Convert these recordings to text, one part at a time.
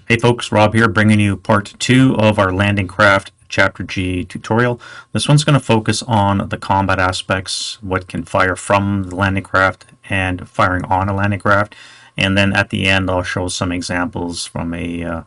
Hey folks, Rob here bringing you part 2 of our Landing Craft Chapter G tutorial. This one's going to focus on the combat aspects, what can fire from the landing craft and firing on a landing craft, and then at the end I'll show some examples from a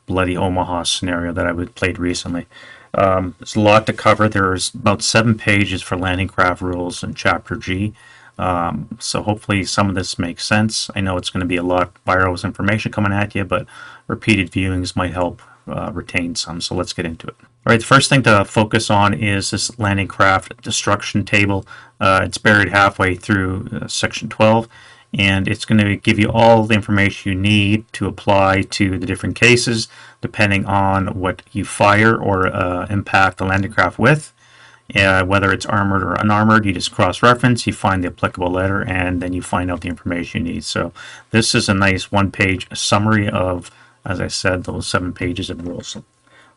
Bloody Omaha scenario that I played recently. There's a lot to cover. There's about 7 pages for landing craft rules in Chapter G. So hopefully some of this makes sense. I know it's going to be a lot of virus information coming at you, but repeated viewings might help retain some. So let's get into it. All right, the first thing to focus on is this landing craft destruction table. It's buried halfway through section 12, and it's going to give you all the information you need to apply to the different cases depending on what you fire or impact the landing craft with. Whether it's armored or unarmored, you just cross-reference, you find the applicable letter, and then you find out the information you need. So this is a nice one-page summary of, as I said, those 7 pages of rules.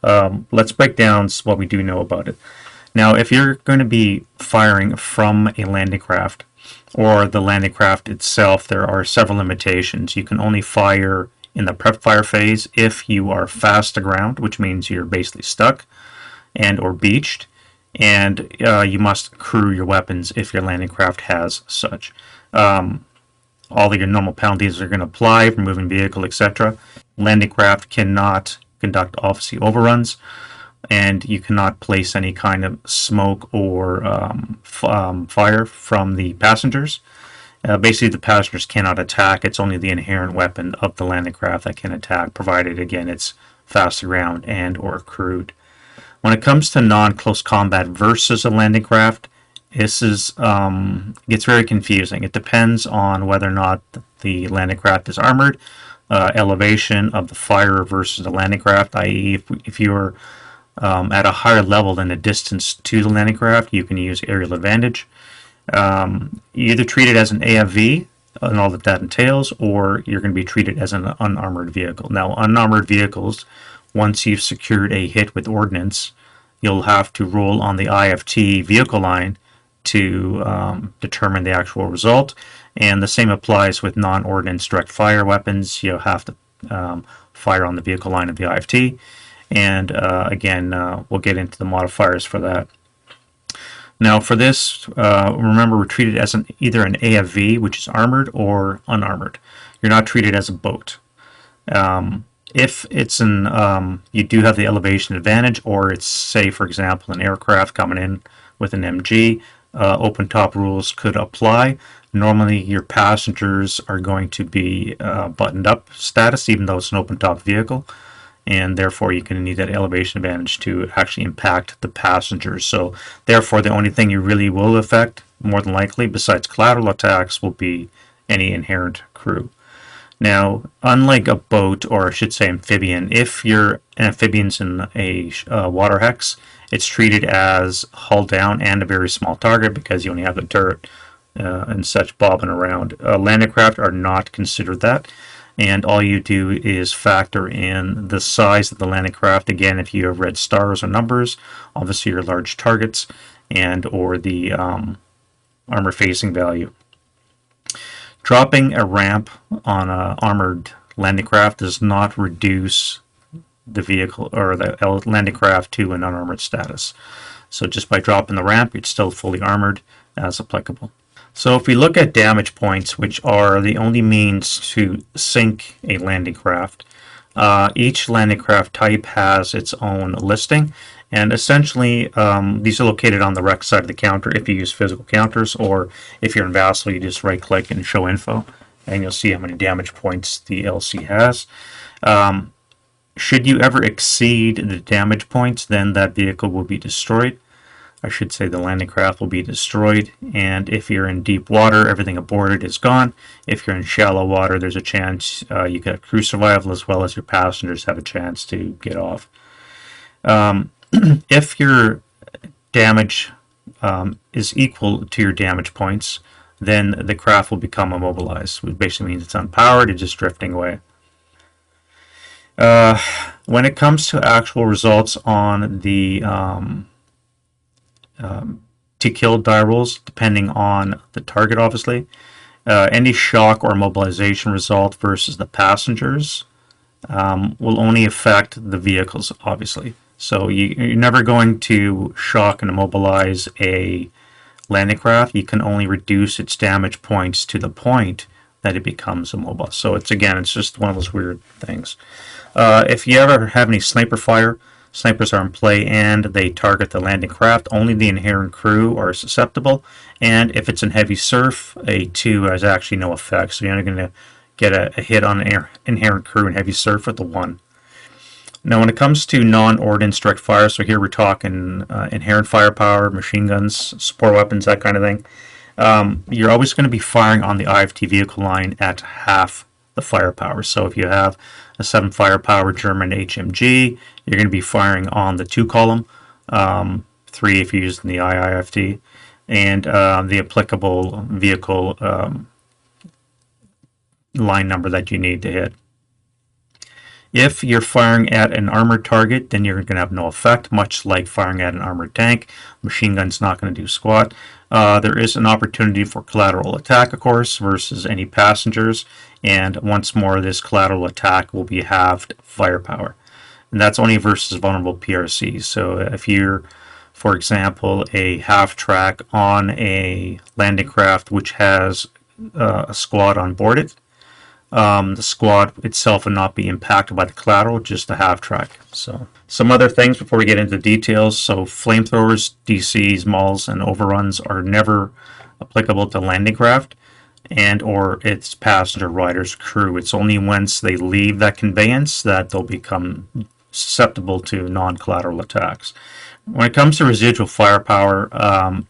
Let's break down what we do know about it. Now, if you're going to be firing from a landing craft or the landing craft itself, there are several limitations. You can only fire in the prep fire phase if you are fast aground, which means you're basically stuck and or beached. And you must crew your weapons if your landing craft has such. All of your normal penalties are going to apply for moving vehicle, etc. Landing craft cannot conduct obviously overruns, and you cannot place any kind of smoke or fire from the passengers. Basically, the passengers cannot attack. It's only the inherent weapon of the landing craft that can attack, provided, again, it's fast aground and or crewed. When it comes to non-close combat versus a landing craft, this is gets very confusing. It depends on whether or not the landing craft is armored, elevation of the firer versus the landing craft, i.e. if you're at a higher level than the distance to the landing craft, you can use aerial advantage. You either treat it as an AFV and all that entails, or you're going to be treated as an unarmored vehicle. Now, unarmored vehicles, once you've secured a hit with ordnance, you'll have to roll on the IFT vehicle line to determine the actual result. And the same applies with non-ordnance direct fire weapons. You'll have to fire on the vehicle line of the IFT. And again, we'll get into the modifiers for that. Now for this, remember, we're treated as either an AFV, which is armored, or unarmored. You're not treated as a boat. If it's you do have the elevation advantage, or it's, say, for example, an aircraft coming in with an MG, open top rules could apply. Normally, your passengers are going to be buttoned up status, even though it's an open top vehicle, and therefore you can need that elevation advantage to actually impact the passengers. So, therefore, the only thing you really will affect, more than likely, besides collateral attacks, will be any inherent crew. Now, unlike a boat, or I should say amphibian, if your amphibian's in a water hex, it's treated as hull down and a very small target because you only have the turret and such bobbing around. Landing craft are not considered that, and all you do is factor in the size of the landing craft. Again, if you have red stars or numbers, obviously your large targets, and or the armor facing value. Dropping a ramp on an armored landing craft does not reduce the vehicle or the landing craft to an unarmored status. So just by dropping the ramp, it's still fully armored as applicable. So if we look at damage points, which are the only means to sink a landing craft, each landing craft type has its own listing. And essentially, these are located on the rec side of the counter if you use physical counters, or if you're in Vassal, you just right-click and show info, and you'll see how many damage points the LC has. Should you ever exceed the damage points, then that vehicle will be destroyed. I should say the landing craft will be destroyed, and if you're in deep water, everything aboard it is gone. If you're in shallow water, there's a chance you get crew survival, as well as your passengers have a chance to get off. If your damage is equal to your damage points, then the craft will become immobilized, which basically means it's unpowered, it's just drifting away. When it comes to actual results on the to kill die rolls, depending on the target, obviously, any shock or mobilization result versus the passengers will only affect the vehicles, obviously. So you're never going to shock and immobilize a landing craft. You can only reduce its damage points to the point that it becomes immobile. So it's just one of those weird things. If you ever have any sniper fire, snipers are in play and they target the landing craft. Only the inherent crew are susceptible. And if it's in heavy surf, a 2 has actually no effect. So you're only going to get a hit on an inherent crew in heavy surf with the 1. Now, when it comes to non-ordnance direct fire, so here we're talking inherent firepower, machine guns, support weapons, that kind of thing, you're always going to be firing on the IFT vehicle line at half the firepower. So if you have a 7 firepower German HMG, you're going to be firing on the 2 column, 3 if you're using the IIFT, and the applicable vehicle line number that you need to hit. If you're firing at an armored target, then you're going to have no effect, much like firing at an armored tank. Machine gun's not going to do squat. There is an opportunity for collateral attack, of course, versus any passengers. And once more, this collateral attack will be halved firepower. And that's only versus vulnerable PRCs. So if you're, for example, a half track on a landing craft which has a squad on board it, the squad itself will not be impacted by the collateral, just the half track. So some other things before we get into the details. So flamethrowers, DCs, mauls, and overruns are never applicable to landing craft and or its passenger, riders, crew. It's only once they leave that conveyance that they'll become susceptible to non-collateral attacks. When it comes to residual firepower,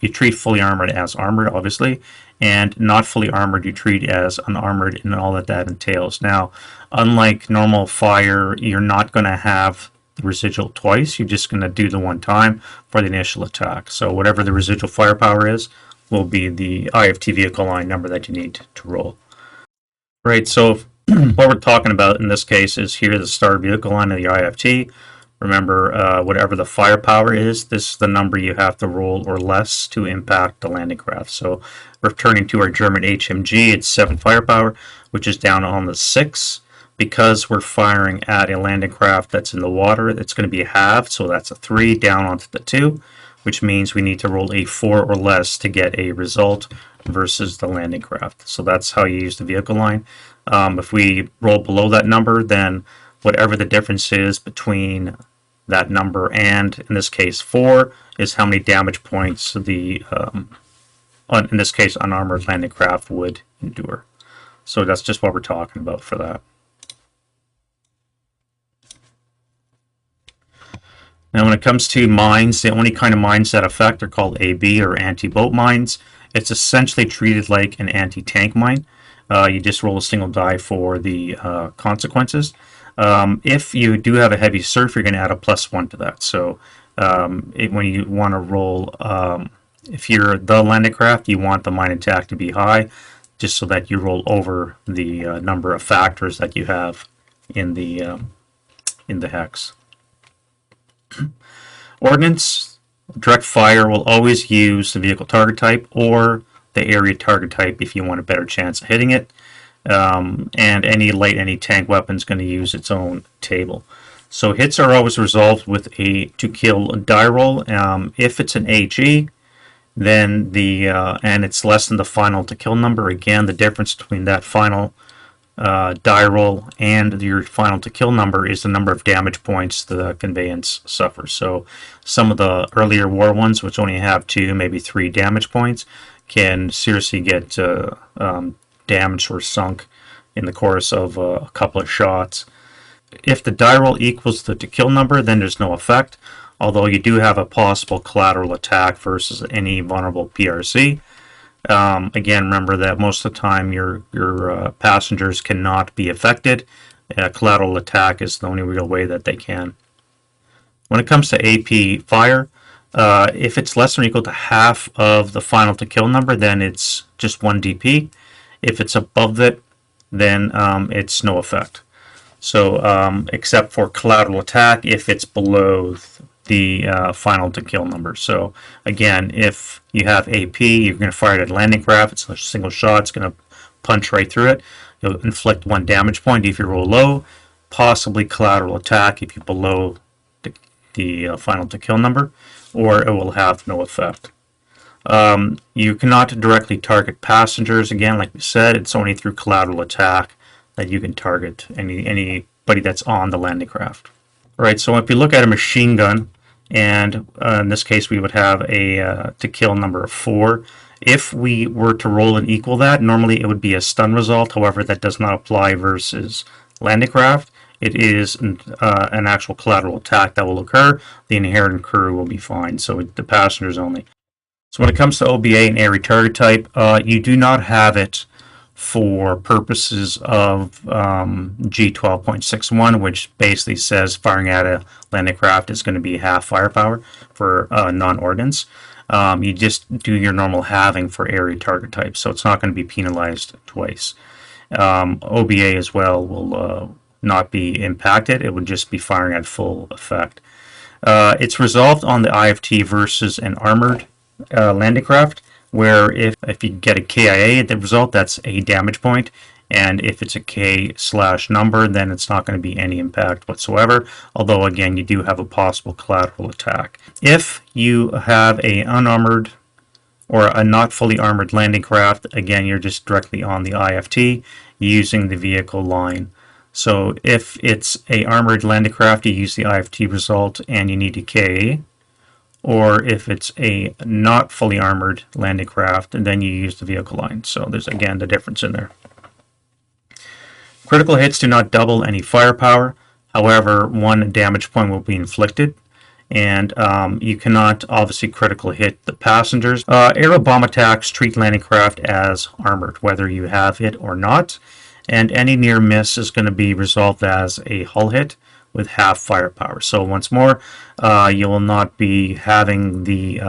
you treat fully armored as armored, obviously, and not fully armored you treat as unarmored and all that entails. Now, unlike normal fire, you're not going to have the residual twice. You're just going to do the one time for the initial attack. So whatever the residual firepower is will be the IFT vehicle line number that you need to roll. Right, so what we're talking about in this case is here the start vehicle line of the IFT. Remember, whatever the firepower is, this is the number you have to roll or less to impact the landing craft. So returning to our German HMG, it's 7 firepower, which is down on the 6. Because we're firing at a landing craft that's in the water, it's going to be halved, so that's a 3 down onto the 2, which means we need to roll a 4 or less to get a result versus the landing craft. So that's how you use the vehicle line. If we roll below that number, then whatever the difference is between that number and, in this case, 4, is how many damage points the, in this case, unarmored landing craft would endure. So that's just what we're talking about for that. Now, when it comes to mines, the only kind of mines that affect are called AB, or anti-boat mines. It's essentially treated like an anti-tank mine. You just roll a single die for the consequences. If you do have a heavy surf, you're going to add a +1 to that. So when you want to roll, if you're the landing craft, you want the mine attack to be high, just so that you roll over the number of factors that you have in the hex. Ordnance, direct fire will always use the vehicle target type or the area target type if you want a better chance of hitting it. And any light, any tank weapon is going to use its own table. So hits are always resolved with a to kill die roll. If it's an HE, then and it's less than the final to kill number. Again, the difference between that final die roll and your final to kill number is the number of damage points the conveyance suffers. So some of the earlier war ones, which only have 2, maybe 3 damage points, can seriously get damaged or sunk in the course of a couple of shots. If the die roll equals the to kill number, then there's no effect, although you do have a possible collateral attack versus any vulnerable PRC. Again, remember that most of the time your passengers cannot be affected. Collateral attack is the only real way that they can. When it comes to AP fire, if it's less than or equal to half of the final to kill number, then it's just 1 DP. If it's above it, then it's no effect. So except for collateral attack if it's below the final to kill number. So again, if you have AP, you're going to fire it at a landing craft. It's a single shot. It's going to punch right through it. You'll inflict 1 damage point if you roll low. possibly collateral attack if you below the final to kill number, or it will have no effect. You cannot directly target passengers. Again, like we said, it's only through collateral attack that you can target anybody that's on the landing craft. All right, so if you look at a machine gun, and in this case we would have a to kill number of 4. If we were to roll and equal that, normally it would be a stun result. However, that does not apply versus landing craft. It is an actual collateral attack that will occur. The inherent crew will be fine, so the passengers only. So when it comes to OBA and area target type, you do not have it for purposes of G12.61, which basically says firing at a landing craft is going to be half firepower for non-ordnance. You just do your normal halving for area target type, so it's not going to be penalized twice. OBA as well will not be impacted. It would just be firing at full effect. It's resolved on the IFT versus an armored landing craft, where if you get a KIA at the result, that's a damage point, and if it's a K/number, then it's not going to be any impact whatsoever, although again you do have a possible collateral attack. If you have a unarmored or a not fully armored landing craft, again you're just directly on the IFT using the vehicle line. So if it's a armored landing craft, you use the IFT result and you need a KIA. Or if it's a not fully armored landing craft, and then you use the vehicle line. So there's again the difference in there. Critical hits do not double any firepower. However, 1 damage point will be inflicted, and you cannot obviously critical hit the passengers. Air bomb attacks treat landing craft as armored, whether you have it or not, and any near miss is going to be resolved as a hull hit with half firepower. So once more, you will not be having the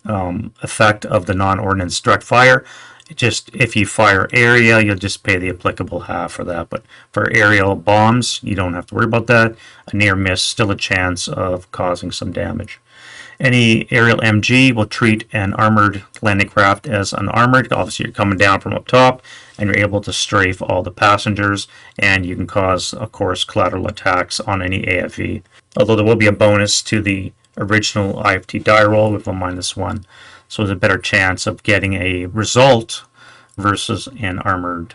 effect of the non-ordnance direct fire. Just if you fire area, you'll just pay the applicable half for that. But for aerial bombs, you don't have to worry about that. A near miss, still a chance of causing some damage. Any aerial MG will treat an armored landing craft as unarmored. Obviously, you're coming down from up top, and you're able to strafe all the passengers, and you can cause, of course, collateral attacks on any AFV. Although there will be a bonus to the original IFT die roll with a -1, so there's a better chance of getting a result versus an armored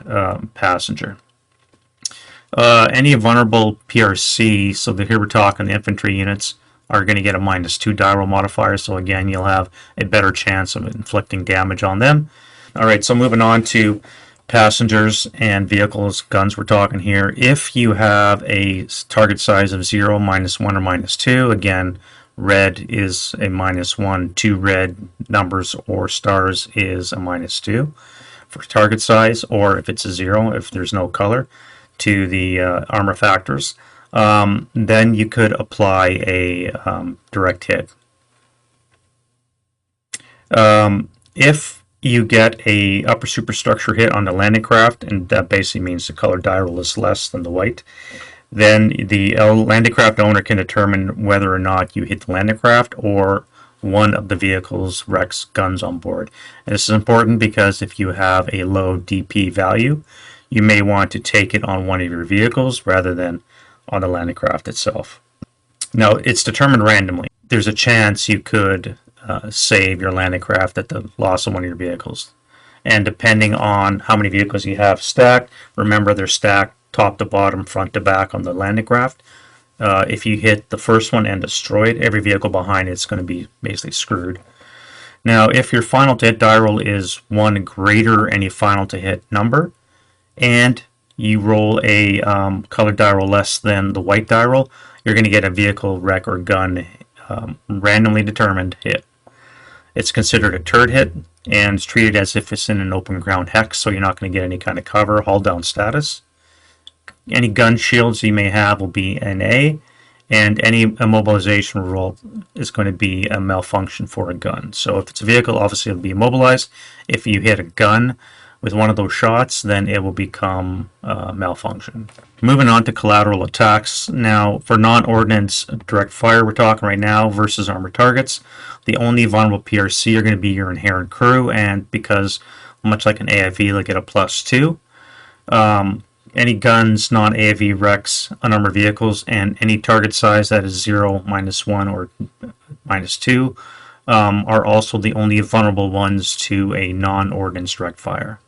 passenger. Any vulnerable PRC, so here we're talking the infantry units, are going to get a -2 die roll modifier, so again you'll have a better chance of inflicting damage on them. Alright, so moving on to passengers and vehicles, guns we're talking here. If you have a target size of 0, -1, or -2, again red is a -1, 2 red numbers or stars is a -2 for target size, or if it's a 0, if there's no color to the armor factors. Then you could apply a direct hit. If you get a upper superstructure hit on the landing craft, and that basically means the color die roll is less than the white, then the landing craft owner can determine whether or not you hit the landing craft or one of the vehicle's Rex guns on board. And this is important because if you have a low DP value, you may want to take it on one of your vehicles rather than on the landing craft itself. Now, it's determined randomly. There's a chance you could save your landing craft at the loss of one of your vehicles. And depending on how many vehicles you have stacked, remember they're stacked top to bottom, front to back on the landing craft. If you hit the first one and destroy it, every vehicle behind it's going to be basically screwed. Now, if your final to hit die roll is 1 greater any final to hit number, and you roll a colored die roll less than the white die roll, you're going to get a vehicle, wreck, or gun randomly determined hit. It's considered a turret hit, and it's treated as if it's in an open ground hex, so you're not going to get any kind of cover, hull down status. Any gun shields you may have will be an A, and any immobilization roll is going to be a malfunction for a gun. So if it's a vehicle, obviously it'll be immobilized. If you hit a gun with one of those shots, then it will become malfunction. Moving on to collateral attacks. Now, for non-ordnance direct fire, we're talking right now, versus armored targets, the only vulnerable PRC are going to be your inherent crew, and because much like an AIV, they'll get a +2. any guns, non-AAV wrecks, unarmored vehicles, and any target size that is 0, -1, or -2 are also the only vulnerable ones to a non-ordnance direct fire.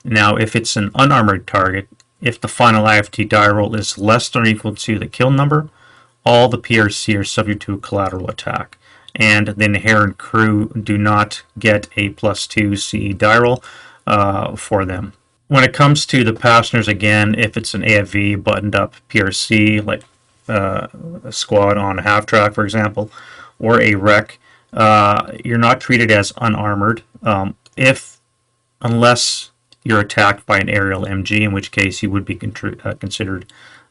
Now, if it's an unarmored target, if the final IFT die roll is less than or equal to the kill number, all the PRC are subject to a collateral attack, and the inherent crew do not get a +2 CE die roll for them. When it comes to the passengers, again, if it's an AFV buttoned up PRC, like a squad on a half track, for example, or a wreck, you're not treated as unarmored unless you're attacked by an aerial MG, in which case you would be considered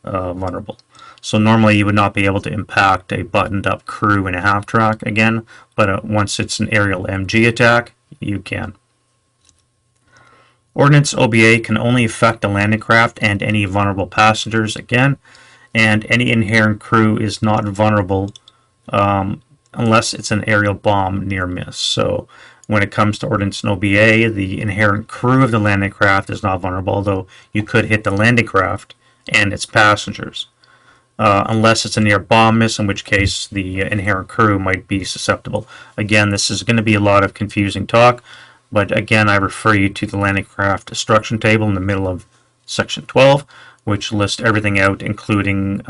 vulnerable. So normally you would not be able to impact a buttoned up crew in a half track again, but once it's an aerial MG attack, you can. Ordnance OBA can only affect the landing craft and any vulnerable passengers again, and any inherent crew is not vulnerable unless it's an aerial bomb near miss. So when it comes to Ordnance and OBA, the inherent crew of the landing craft is not vulnerable, although you could hit the landing craft and its passengers. Unless it's a near bomb miss, in which case the inherent crew might be susceptible. Again, this is going to be a lot of confusing talk, but again, I refer you to the landing craft destruction table in the middle of section 12, which lists everything out, including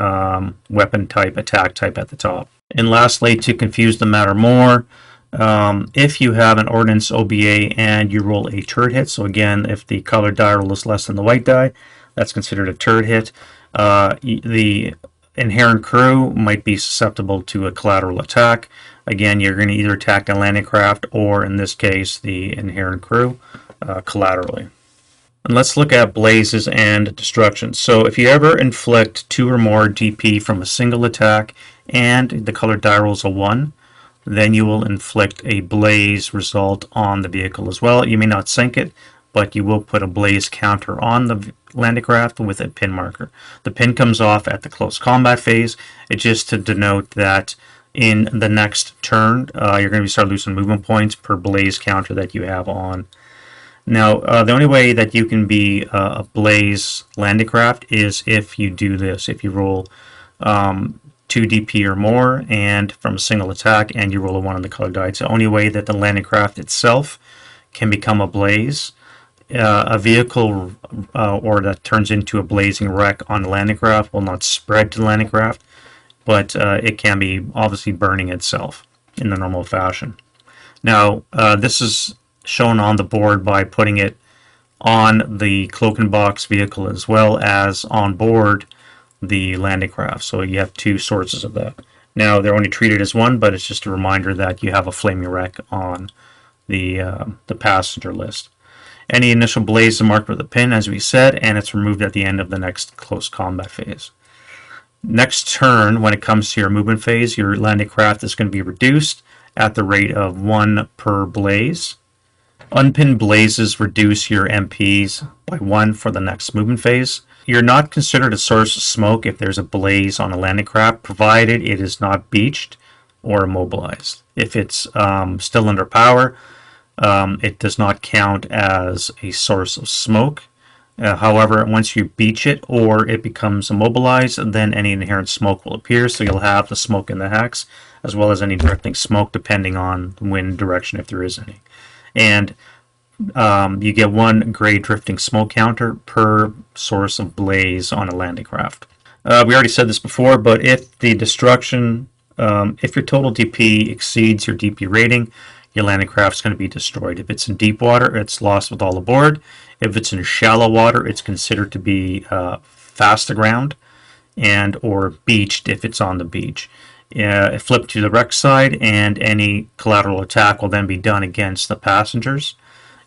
weapon type, attack type at the top. And lastly, to confuse the matter more, if you have an Ordnance OBA and you roll a turret hit, so again, if the colored die roll is less than the white die, that's considered a turret hit. The inherent crew might be susceptible to a collateral attack. Again, you're going to either attack the landing craft or, in this case, the inherent crew collaterally. And let's look at blazes and destruction. So if you ever inflict 2 or more DP from a single attack and the colored die roll is a 1, then you will inflict a blaze result on the vehicle as well. You may not sink it, but you will put a blaze counter on the landing craft with a pin marker. The pin comes off at the close combat phase. It's just to denote that in the next turn, you're going to start losing movement points per blaze counter that you have on. Now, the only way that you can be a blaze landing craft is if you do this. If you roll 2 DP or more and from a single attack and you roll a 1 on the colored die. It's the only way that the landing craft itself can become a blaze. A vehicle or that turns into a blazing wreck on the landing craft will not spread to the landing craft, but it can be obviously burning itself in the normal fashion. Now, this is shown on the board by putting it on the cloak and box vehicle as well as on board the landing craft. So you have 2 sources of that. Now, they're only treated as one, but it's just a reminder that you have a flaming wreck on the passenger list. Any initial blaze is marked with a pin, as we said, and it's removed at the end of the next close combat phase. Next turn, when it comes to your movement phase, your landing craft is going to be reduced at the rate of 1 per blaze. Unpinned blazes reduce your MPs by 1 for the next movement phase. You're not considered a source of smoke if there's a blaze on a landing craft, provided it is not beached or immobilized. If it's still under power, it does not count as a source of smoke. However, once you beach it or it becomes immobilized, then any inherent smoke will appear, so you'll have the smoke in the hex, as well as any drifting smoke depending on wind direction if there is any. And you get 1 gray drifting smoke counter per source of blaze on a landing craft. We already said this before, but if the destruction, if your total DP exceeds your DP rating, your landing craft is going to be destroyed. If it's in deep water, it's lost with all aboard. If it's in shallow water, it's considered to be fast aground and or beached if it's on the beach. Flip to the wreck side, and any collateral attack will then be done against the passengers,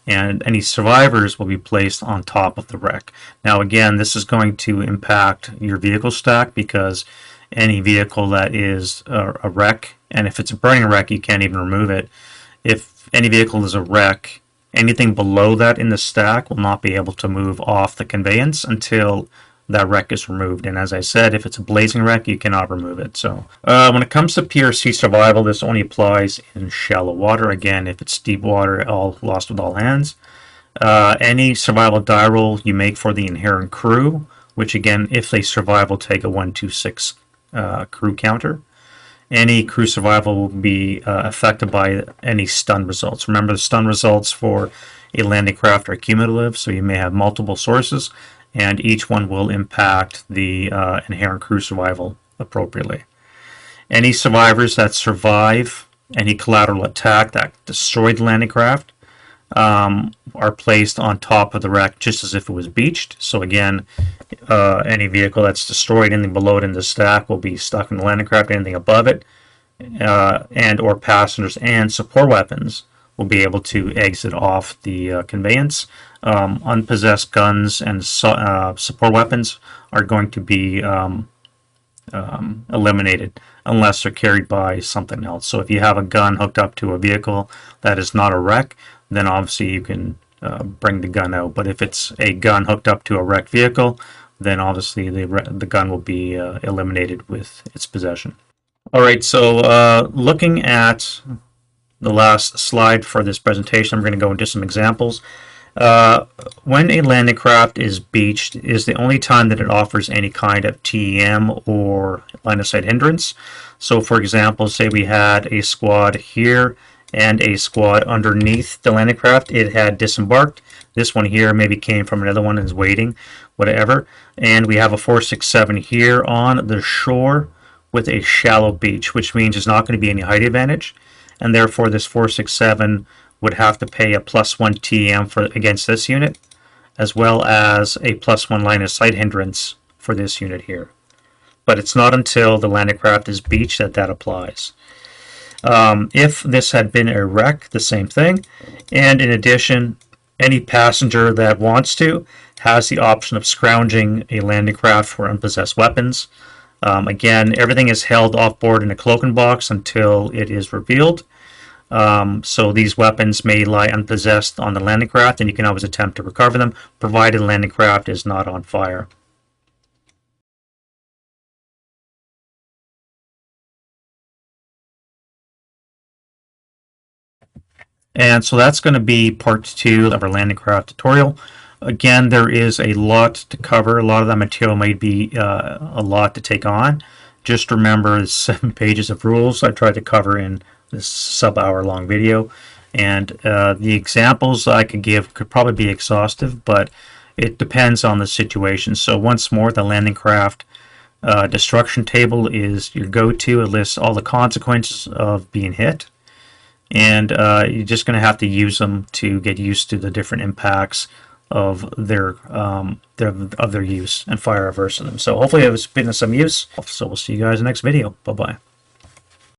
and any survivors will be placed on top of the wreck. Now again, this is going to impact your vehicle stack, because any vehicle that is a wreck, and if it's a burning wreck, you can't even remove it. If any vehicle is a wreck, anything below that in the stack will not be able to move off the conveyance until that wreck is removed. And as I said, if it's a blazing wreck, you cannot remove it. So when it comes to PRC survival, this only applies in shallow water. Again, if it's deep water, all lost with all hands. Any survival die roll you make for the inherent crew, which again, if they survive, will take a 126 crew counter. Any crew survival will be affected by any stun results. Remember, the stun results for a landing craft are cumulative, so you may have multiple sources, and each one will impact the inherent crew survival appropriately. Any survivors that survive any collateral attack that destroyed the landing craft are placed on top of the wreck just as if it was beached. So again, any vehicle that's destroyed, anything below it in the stack will be stuck in the landing craft. Anything above it and or passengers and support weapons will be able to exit off the conveyance. Unpossessed guns and support weapons are going to be eliminated unless they're carried by something else. So if you have a gun hooked up to a vehicle that is not a wreck, then obviously you can bring the gun out. But if it's a gun hooked up to a wrecked vehicle, then obviously the gun will be eliminated with its possession. Alright, so looking at the last slide for this presentation, I'm going to go into some examples. When a landing craft is beached is the only time that it offers any kind of TEM or line of sight hindrance. So for example, say we had a squad here and a squad underneath the landing craft. It had disembarked. This one here maybe came from another one and is waiting, whatever. And we have a 467 here on the shore with a shallow beach, which means there's not going to be any height advantage, and therefore this 467 would have to pay a +1 TEM against this unit, as well as a +1 line of sight hindrance for this unit here. But it's not until the landing craft is beached that that applies. If this had been a wreck, the same thing. And in addition, any passenger that wants to has the option of scrounging a landing craft for unpossessed weapons. Again, everything is held off board in a cloaking box until it is revealed. So these weapons may lie unpossessed on the landing craft, and you can always attempt to recover them, provided the landing craft is not on fire. And so that's going to be part 2 of our landing craft tutorial. Again, there is a lot to cover. A lot of that material might be a lot to take on. Just remember the 7 pages of rules I tried to cover in this sub-hour long video. And the examples I could give could probably be exhaustive, but it depends on the situation. So once more, the landing craft destruction table is your go-to. It lists all the consequences of being hit. And you're just going to have to use them to get used to the different impacts of their use and fire reverse of them. So hopefully it was been of some use. So we'll see you guys in the next video. Bye bye.